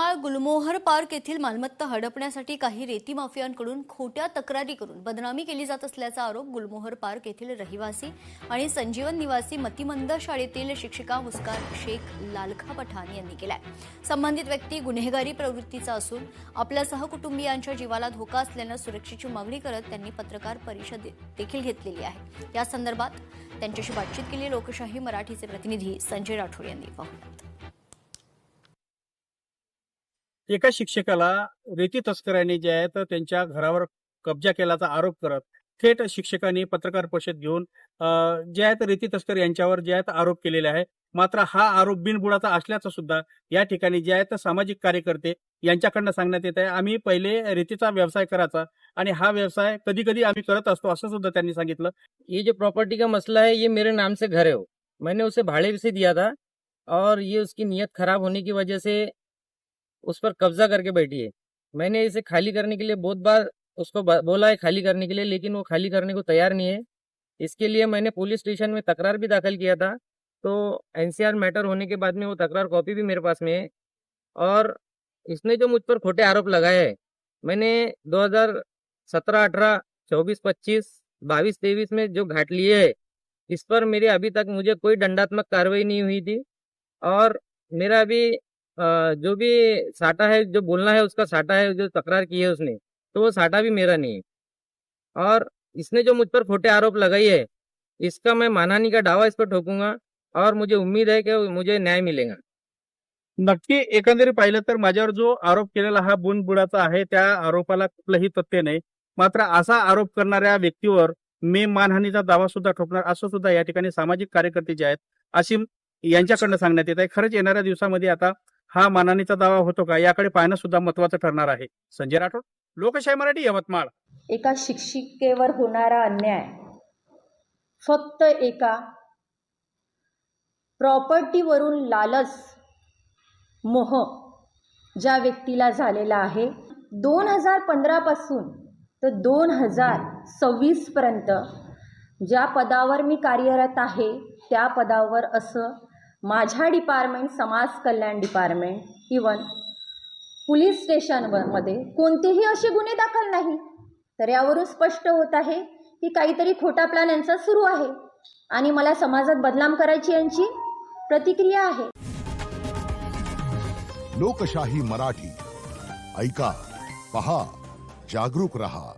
यवतमाळ गुलमोहर पार्क येथील मालमत्ता हडपण्यासाठी काही रेती माफियांकडून खोट्या तक्रारी करून बदनामी केली जात असल्याचा आरोप गुलमोहर पार्क येथील रहिवासी आणि संजीवन निवासी मतिमंद शाळेतील शिक्षिका मुस्कान शेख लालखा पठाण यांनी केलाय। संबंधित व्यक्ती गुन्हेगारी प्रवृत्तीचा असून आपल्या सहकुटुंबियांच्या जीवाला धोका असल्याने सुरक्षेची मागणी करत त्यांनी पत्रकार परिषद देखील घेतलेली आहे। या संदर्भात त्यांच्याशी बातचीत केली लोकशाही मराठीचे प्रतिनिधी संजय राठोड यांनी। पाहूयात। एका शिक्षकाला रेती तस्करांनी जे आहे तर त्यांच्या घरावर कब्जा केल्याचा आरोप करत थेट शिक्षकांनी पत्रकार परिषद घेऊन जे आहे तर रेती तस्कर यांच्यावर जे आहे आरोप केलेले आहे। मात्र हा आरोप बिनबुडाचा असल्याचं सुद्धा या ठिकाणी जे आहे तर सामाजिक कार्यकर्ते यांच्याकडनं सांगण्यात येत आहे। आम्ही पहिले रेतीचा व्यवसाय करायचा आणि हा व्यवसाय कधी कधी आम्ही करत असतो असं सुद्धा त्यांनी सांगितलं। ये जो प्रॉपर्टी का मसला है ये मेरे नाम से घर है, मैंने उसे भाड़े से दिया था और ये उसकी नीयत खराब होने की वजह से उस पर कब्जा करके बैठी है। मैंने इसे खाली करने के लिए बहुत बार उसको बोला है खाली करने के लिए, लेकिन वो खाली करने को तैयार नहीं है। इसके लिए मैंने पुलिस स्टेशन में तकरार भी दाखिल किया था। तो एनसीआर मैटर होने के बाद में वो तकरार कॉपी भी मेरे पास में है। और इसने जो मुझ पर खोटे आरोप लगाए हैं, मैंने 2017, 18, 24, 25, 22, 23 में जो घाट लिए है, इस पर मेरे अभी तक मुझे कोई दंडात्मक कार्रवाई नहीं हुई थी। और मेरा अभी जो भी साटा है, जो बोलना है उसका साटा है, जो तकरार की है उसने, तो वो साटा भी मेरा नहीं है। और इसने जो मुझ पर खोटे आरोप लगाई है, इसका मैं मानहानि का दावा इस पर ठोकूंगा और मुझे उम्मीद है कि मुझे न्याय मिलेगा। नक्की एकंदरीत पाहिलं तर माझ्यावर जो आरोप केलेला हा बिनबुडाचा आहे, त्या आरोपाला कुठलंही तथ्य नाही। मात्र असा आरोप करणाऱ्या व्यक्तीवर मी मानहानीचा दावा सुद्धा ठोकणार असं सुद्धा या ठिकाणी सामाजिक कार्यकर्ते जे आहेत असीम यांच्याकडनं सांगण्यात येत आहे। खरंच येणाऱ्या दिवसामध्ये आता हा मानहानीचा दावा होतो का याकडे पाहणं सुद्धा महत्त्वाचं ठरणार आहे। संजय राठोड, लोकशाही मराठी, यवतमाळ। एका शिक्षिकेवर होणारा अन्याय फक्त एका प्रॉपर्टीवरून लालच मोह ज्या व्यक्तीला झालेला आहे, 2015 पासून तर 2026 पर्यंत ज्या पदावर मी कार्यरत आहे त्या पदावर असं माझ्या डिपार्टमेंट, समाज कल्याण डिपार्टमेंट, इवन पोलीस स्टेशनमध्ये कोणतेही असे गुन्हे दाखल नाही। तर यावरून स्पष्ट होत आहे की काहीतरी खोटा प्लॅन यांचा सुरू आहे आणि मला समाजात बदनाम करायची यांची प्रतिक्रिया आहे। लोकशाही मराठी, ऐका, पहा, जागरूक रहा।